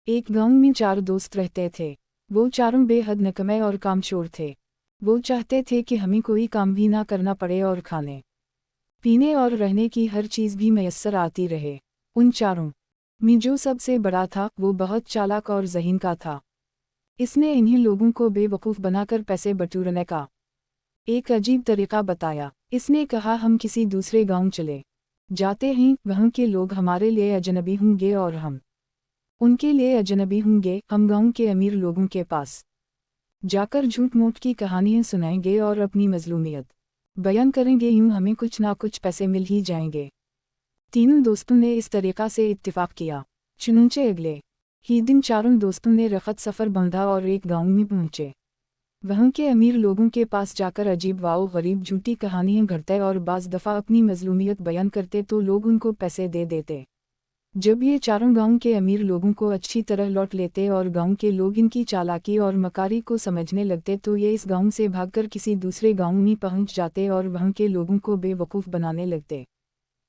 एक गांव में 4 दोस्त रहते थे। वो चारों बेहद निकम्मे और कामचोर थे। वो चाहते थे कि हमें कोई काम भी ना करना पड़े और खाने पीने और रहने की हर चीज़ भी मैसर आती रहे। उन चारों में जो सबसे बड़ा था वो बहुत चालाक और ज़हीन का था। इसने इन्हीं लोगों को बेवकूफ़ बनाकर पैसे बटोरने का एक अजीब तरीका बताया। इसने कहा, हम किसी दूसरे गांव चले जाते हैं, वहाँ के लोग हमारे लिए अजनबी होंगे और हम उनके लिए अजनबी होंगे। हम गांव के अमीर लोगों के पास जाकर झूठ मूठ की कहानियाँ सुनाएंगे और अपनी मजलूमियत बयान करेंगे, यूं हमें कुछ ना कुछ पैसे मिल ही जाएंगे। तीनों दोस्तों ने इस तरीक़ा से इत्तिफाक किया। चुनांचे अगले ही दिन चारों दोस्तों ने रखत सफ़र बांधा और एक गांव में पहुंचे। वहाँ के अमीर लोगों के पास जाकर अजीब वाओ गरीब झूठी कहानियाँ घड़ते और बाज़ दफ़ा अपनी मजलूमियत बयान करते तो लोग उनको पैसे दे देते। जब ये चारों गांव के अमीर लोगों को अच्छी तरह लौट लेते और गांव के लोग इनकी चालाकी और मकारी को समझने लगते तो ये इस गांव से भागकर किसी दूसरे गांव में पहुंच जाते और वहां के लोगों को बेवकूफ़ बनाने लगते।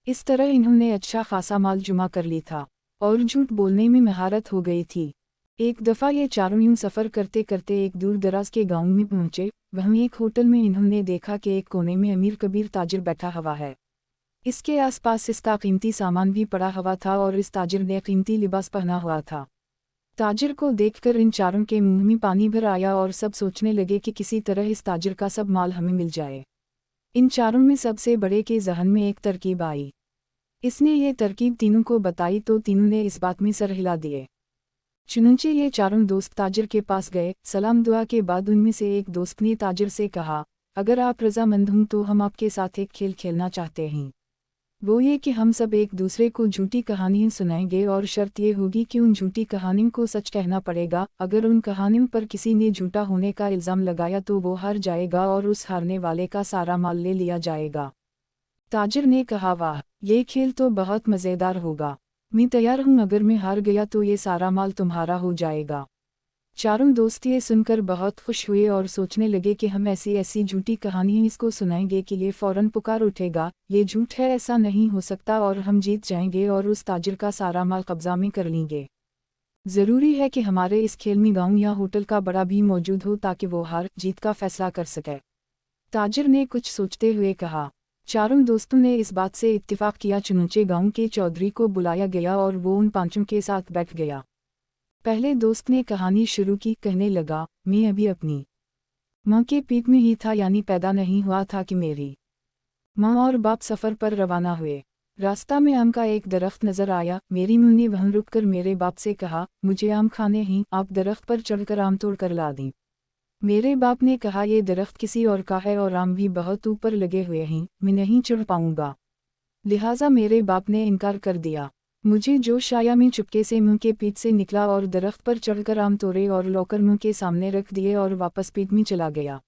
इस तरह इन्होंने अच्छा खासा माल जुमा कर ली था और झूठ बोलने में महारत हो गई थी। एक दफ़ा ये चारों यूं सफ़र करते करते एक दूर दराज के गांव में पहुंचे। वहीं एक होटल में इन्होंने देखा कि एक कोने में अमीर कबीर ताजिर बैठा हुआ है। इसके आसपास इसका कीमती सामान भी पड़ा हुआ था और इस ताजिर ने कीमती लिबास पहना हुआ था। ताजिर को देखकर इन चारों के मुंह में पानी भर आया और सब सोचने लगे कि किसी तरह इस ताजिर का सब माल हमें मिल जाए। इन चारों में सबसे बड़े के जहन में एक तरकीब आई। इसने ये तरकीब तीनों को बताई तो तीनों ने इस बात में सर हिला दिए। चुनांचे ये चारों दोस्त ताजिर के पास गए। सलाम दुआ के बाद उनमें से एक दोस्त ने ताजिर से कहा, अगर आप रजामंद हों तो हम आपके साथ एक खेल खेलना चाहते हैं। वो ये कि हम सब एक दूसरे को झूठी कहानियाँ सुनाएंगे और शर्त ये होगी कि उन झूठी कहानियों को सच कहना पड़ेगा। अगर उन कहानियों पर किसी ने झूठा होने का इल्ज़ाम लगाया तो वो हार जाएगा और उस हारने वाले का सारा माल ले लिया जाएगा। ताजिर ने कहा, वाह, ये खेल तो बहुत मज़ेदार होगा। मैं तैयार हूँ, अगर मैं हार गया तो ये सारा माल तुम्हारा हो जाएगा। चारों दोस्त ये सुनकर बहुत खुश हुए और सोचने लगे कि हम ऐसी ऐसी झूठी कहानियाँ इसको सुनाएंगे कि ये फ़ौरन पुकार उठेगा, ये झूठ है, ऐसा नहीं हो सकता, और हम जीत जाएंगे और उस ताजिर का सारा माल कब्जा में कर लेंगे। ज़रूरी है कि हमारे इस खेल में गांव या होटल का बड़ा भी मौजूद हो ताकि वो हार जीत का फैसला कर सके। ताजिर ने कुछ सोचते हुए कहा। चारों दोस्तों ने इस बात से इत्तिफाक किया। चुनांचे गांव के चौधरी को बुलाया गया और वो उन पांचों के साथ बैठ गया। पहले दोस्त ने कहानी शुरू की। कहने लगा, मैं अभी अपनी माँ के पेट में ही था, यानी पैदा नहीं हुआ था कि मेरी माँ और बाप सफ़र पर रवाना हुए। रास्ता में आम का एक दरख्त नज़र आया। मेरी माँ ने वहाँ रुककर मेरे बाप से कहा, मुझे आम खाने हैं, आप दरख्त पर चढ़कर आम तोड़ कर ला दें। मेरे बाप ने कहा, ये दरख्त किसी और का है और आम भी बहुत ऊपर लगे हुए हैं, मैं नहीं चढ़ पाऊँगा। लिहाजा मेरे बाप ने इनकार कर दिया। मुझे जोश आया, मैं चुपके से मुँह के पीठ से निकला और दरख्त पर चढ़कर आम तोड़े और लौकर मुँह के सामने रख दिए और वापस पीठ में चला गया।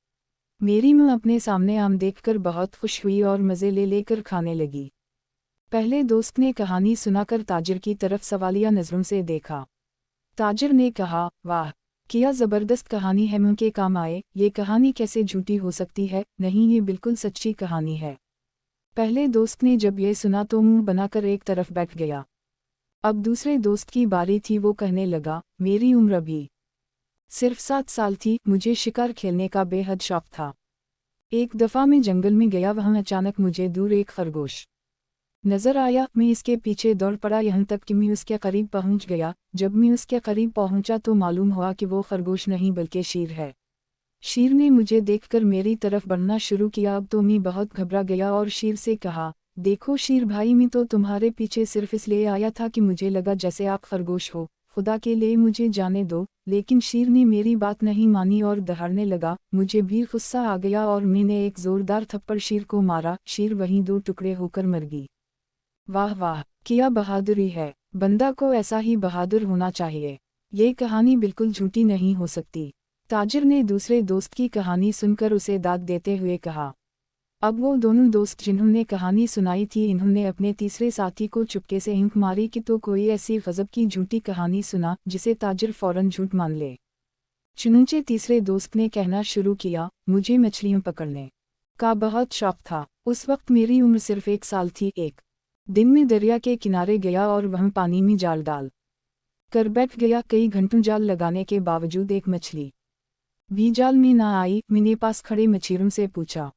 मेरी माँ अपने सामने आम देखकर बहुत खुश हुई और मज़े ले लेकर खाने लगी। पहले दोस्त ने कहानी सुनाकर ताजिर की तरफ सवालिया नज़रों से देखा। ताजिर ने कहा, वाह, क्या ज़बरदस्त कहानी है, मुँह के काम आए। ये कहानी कैसे झूठी हो सकती है? नहीं, ये बिल्कुल सच्ची कहानी है। पहले दोस्त ने जब ये सुना तो मुँह बनाकर एक तरफ बैठ गया। अब दूसरे दोस्त की बारी थी। वो कहने लगा, मेरी उम्र अभी सिर्फ 7 साल थी। मुझे शिकार खेलने का बेहद शौक था। एक दफ़ा मैं जंगल में गया, वहाँ अचानक मुझे दूर एक खरगोश नज़र आया। मैं इसके पीछे दौड़ पड़ा, यहाँ तक कि मैं उसके करीब पहुँच गया। जब मैं उसके करीब पहुँचा तो मालूम हुआ कि वो खरगोश नहीं बल्कि शेर है। शेर ने मुझे देखकर मेरी तरफ बढ़ना शुरू किया। अब तो मैं बहुत घबरा गया और शेर से कहा, देखो शेर भाई, मैं तो तुम्हारे पीछे सिर्फ इसलिए आया था कि मुझे लगा जैसे आप खरगोश हो, खुदा के लिए मुझे जाने दो। लेकिन शेर ने मेरी बात नहीं मानी और दहाड़ने लगा। मुझे भी गुस्सा आ गया और मैंने एक ज़ोरदार थप्पड़ शेर को मारा। शेर वहीं 2 टुकड़े होकर मर गई। वाह वाह, क्या बहादुरी है, बंदा को ऐसा ही बहादुर होना चाहिए। ये कहानी बिल्कुल झूठी नहीं हो सकती। ताजिर ने दूसरे दोस्त की कहानी सुनकर उसे दाद देते हुए कहा। अब वो दोनों दोस्त जिन्होंने कहानी सुनाई थी, इन्होंने अपने तीसरे साथी को चुपके से हिंक मारी कि तो कोई ऐसी गजब की झूठी कहानी सुना जिसे ताजिर फौरन झूठ मान ले। चुनांचे तीसरे दोस्त ने कहना शुरू किया, मुझे मछलियाँ पकड़ने का बहुत शौक था। उस वक्त मेरी उम्र सिर्फ 1 साल थी। एक दिन में दरिया के किनारे गया और वहाँ पानी में जाल डाल कर बैठ गया। कई घंटों जाल लगाने के बावजूद एक मछली भी जाल में ना आई। मैंने पास खड़े मछिरों से पूछा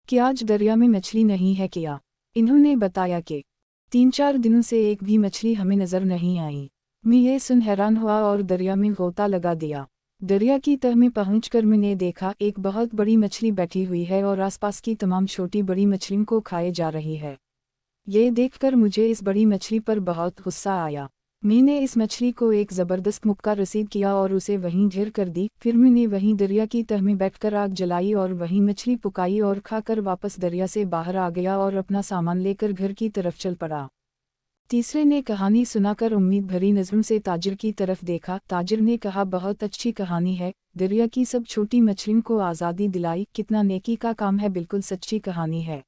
कि आज दरिया में मछली नहीं है क्या? इन्होंने बताया कि 3-4 दिनों से एक भी मछली हमें नजर नहीं आई। मैं ये सुन हैरान हुआ और दरिया में गोता लगा दिया। दरिया की तह में पहुंचकर मैंने देखा एक बहुत बड़ी मछली बैठी हुई है और आसपास की तमाम छोटी बड़ी मछलियों को खाए जा रही है। ये देखकर मुझे इस बड़ी मछली पर बहुत गुस्सा आया। मैंने इस मछली को एक ज़बरदस्त मुक्का रसीद किया और उसे वहीं ढेर कर दी। फिर मैंने वहीं दरिया की तह में बैठकर आग जलाई और वहीं मछली पकाई और खाकर वापस दरिया से बाहर आ गया और अपना सामान लेकर घर की तरफ चल पड़ा। तीसरे ने कहानी सुनाकर उम्मीद भरी नज़रों से ताजिर की तरफ देखा। ताजिर ने कहा, बहुत अच्छी कहानी है, दरिया की सब छोटी मछलियों को आज़ादी दिलाई, कितना नेकी का काम है, बिल्कुल सच्ची कहानी है।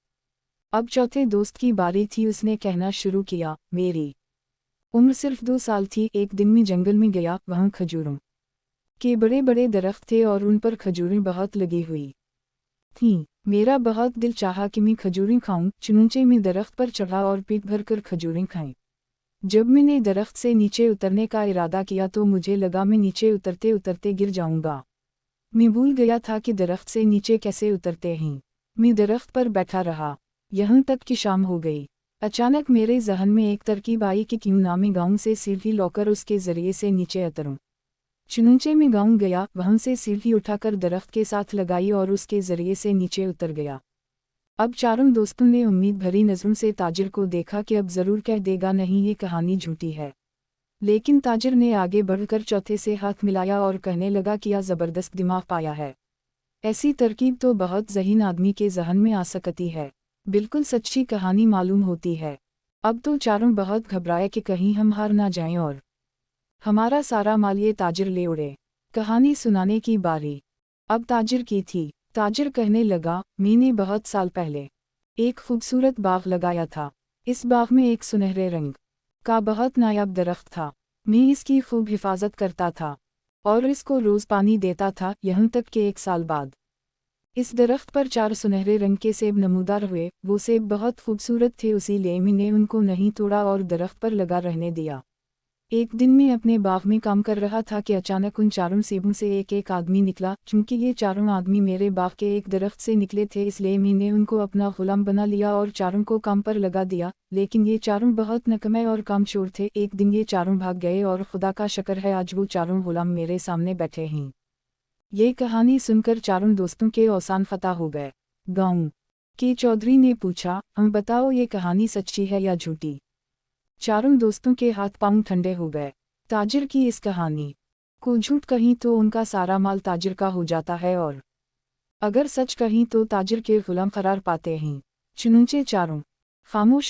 अब चौथे दोस्त की बारी थी। उसने कहना शुरू किया, मेरी उम्र सिर्फ 2 साल थी। एक दिन मैं जंगल में गया, वहाँ खजूरों के बड़े बड़े दरख्त थे और उन पर खजूरें बहुत लगी हुई थीं। मेरा बहुत दिल चाहा कि मैं खजूरें खाऊं। चुनूंचे मैं दरख्त पर चढ़ा और पेट भर कर खजूरें खाएं। जब मैंने दरख्त से नीचे उतरने का इरादा किया तो मुझे लगा मैं नीचे उतरते उतरते गिर जाऊंगा। मैं भूल गया था कि दरख्त से नीचे कैसे उतरते हैं। मैं दरख्त पर बैठा रहा यहाँ तक कि शाम हो गई। अचानक मेरे जहन में एक तरकीब आई कि क्यों ना मैं गांव से सीढ़ी लौकर उसके जरिए से नीचे उतरूं। चुनूचे में गांव गया, वहां से सीढ़ी उठाकर दरख्त के साथ लगाई और उसके जरिए से नीचे उतर गया। अब चारों दोस्तों ने उम्मीद भरी नज़रों से ताजिर को देखा कि अब ज़रूर कह देगा नहीं ये कहानी झूठी है। लेकिन ताजिर ने आगे बढ़कर चौथे से हाथ मिलाया और कहने लगा, क्या ज़बरदस्त दिमाग पाया है। ऐसी तरकीब तो बहुत ज़हीन आदमी के जहन में आ सकती है। बिल्कुल सच्ची कहानी मालूम होती है। अब तो चारों बहुत घबराए कि कहीं हम हार ना जाएं और हमारा सारा माल ये ताजिर ले उड़े। कहानी सुनाने की बारी अब ताजिर की थी। ताजिर कहने लगा, मैंने बहुत साल पहले एक खूबसूरत बाग लगाया था। इस बाग में एक सुनहरे रंग का बहुत नायाब दरख्त था। मैं इसकी खूब हिफाजत करता था और इसको रोज़ पानी देता था, यहाँ तक कि 1 साल बाद इस दरख्त पर 4 सुनहरे रंग के सेब नमूदार हुए। वो सेब बहुत खूबसूरत थे, इसीलिए मैंने उनको नहीं तोड़ा और दरख्त पर लगा रहने दिया। एक दिन मैं अपने बाग में काम कर रहा था कि अचानक उन चारों सेबों से एक एक आदमी निकला। चूंकि ये चारों आदमी मेरे बाग के एक दरख्त से निकले थे, इसलिए मैंने उनको अपना गुलाम बना लिया और चारों को काम पर लगा दिया। लेकिन ये चारों बहुत नकमे और कामचोर थे। एक दिन ये चारों भाग गए और खुदा का शुक्र है आज वो चारों गुलाम मेरे सामने बैठे हैं। ये कहानी सुनकर चारों दोस्तों के औसान फतह हो गए। गाँव के चौधरी ने पूछा, हम बताओ ये कहानी सच्ची है या झूठी? चारों दोस्तों के हाथ पांव ठंडे हो गए। ताजिर की इस कहानी को झूठ कहीं तो उनका सारा माल ताजिर का हो जाता है और अगर सच कहीं तो ताजिर के गुलाम करार पाते हैं। चुनूचे चारों खामोश